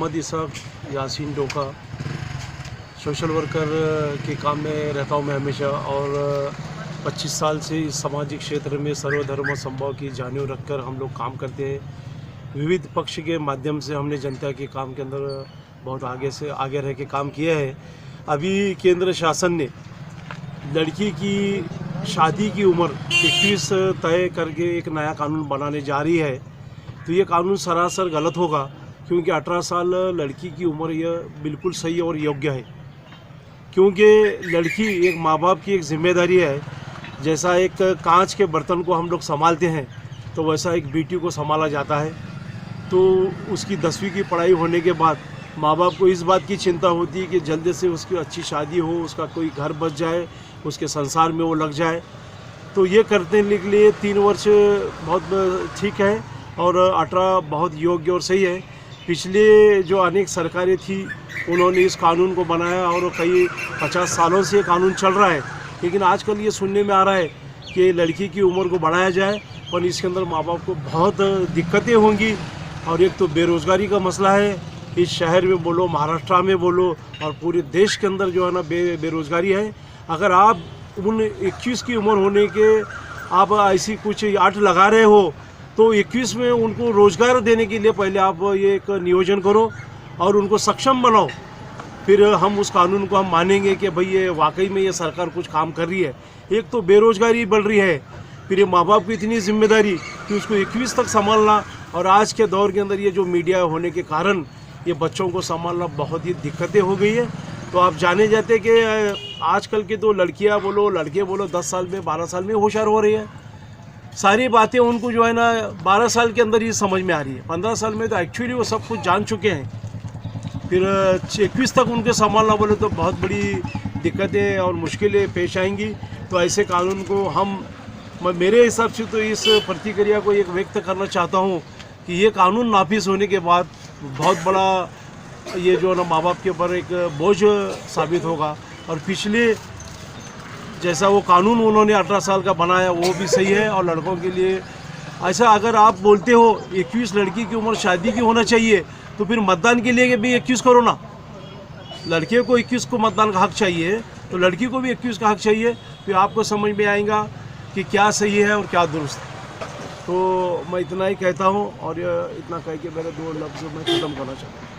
मोहम्मद इसहाक यासीन डोका, social worker के काम में रहता हूँ मैं हमेशा, और 25 साल से इस सामाजिक क्षेत्र में सर्वधर्म समभाव की जानियो रखकर हम लोग काम करते हैं। विविध पक्ष के माध्यम से हमने जनता के काम के अंदर बहुत आगे रह के काम किया है। अभी केंद्र शासन ने लड़की की शादी की उम्र 21 तय करके एक नया कानून बनाने जा रही है। तो ये कानून सरासर गलत होगा, क्योंकि 18 साल लड़की की उम्र यह बिल्कुल सही और योग्य है। क्योंकि लड़की एक माँ बाप की एक जिम्मेदारी है। जैसा एक कांच के बर्तन को हम लोग संभालते हैं, तो वैसा एक बेटी को संभाला जाता है। तो उसकी 10वीं की पढ़ाई होने के बाद माँ बाप को इस बात की चिंता होती है कि जल्दी से उसकी अच्छी शादी हो, उसका कोई घर बच जाए, उसके संसार में वो लग जाए। तो ये करने के लिए 3 वर्ष बहुत ठीक है और 18 बहुत योग्य और सही है। पिछले जो अनेक सरकारें थी उन्होंने इस कानून को बनाया और कई 50 सालों से ये कानून चल रहा है। लेकिन आजकल ये सुनने में आ रहा है कि लड़की की उम्र को बढ़ाया जाए, पर इसके अंदर माँ बाप को बहुत दिक्कतें होंगी। और एक तो बेरोज़गारी का मसला है, इस शहर में बोलो, महाराष्ट्र में बोलो, और पूरे देश के अंदर जो है ना बेरोज़गारी है। अगर आप उन 21 की उम्र होने के आप ऐसी कुछ आट लगा रहे हो, तो 21 में उनको रोज़गार देने के लिए पहले आप ये एक नियोजन करो और उनको सक्षम बनाओ। फिर हम उस कानून को हम मानेंगे कि भाई ये वाकई में ये सरकार कुछ काम कर रही है। एक तो बेरोज़गारी बढ़ रही है, फिर ये माँ बाप की इतनी जिम्मेदारी कि उसको 21 तक संभालना, और आज के दौर के अंदर ये जो मीडिया होने के कारण ये बच्चों को संभालना बहुत ही दिक्कतें हो गई है। तो आप जाने जाते कि आजकल के तो लड़कियां बोलो लड़के बोलो 10 साल में 12 साल में होशियार हो रही है। सारी बातें उनको जो है ना 12 साल के अंदर ही समझ में आ रही है। 15 साल में तो एक्चुअली वो सब कुछ जान चुके हैं। फिर 21 तक उनके संभालना बोले तो बहुत बड़ी दिक्कतें और मुश्किलें पेश आएंगी। तो ऐसे कानून को मेरे हिसाब से तो इस प्रतिक्रिया को एक व्यक्त करना चाहता हूँ कि ये कानून नाफिज होने के बाद बहुत बड़ा ये जो ना माँ बाप के ऊपर एक बोझ साबित होगा। और पिछले जैसा वो कानून उन्होंने 18 साल का बनाया वो भी सही है। और लड़कों के लिए ऐसा अगर आप बोलते हो 21 लड़की की उम्र शादी की होना चाहिए, तो फिर मतदान के लिए भी 21 करो ना। लड़के को 21 को मतदान का हक चाहिए, तो लड़की को भी 21 का हक चाहिए। फिर आपको समझ में आएगा कि क्या सही है और क्या दुरुस्त है। तो मैं इतना ही कहता हूँ और इतना कह के मेरे 2 लफ्ज़ मैं ख़त्म करना चाहता हूँ।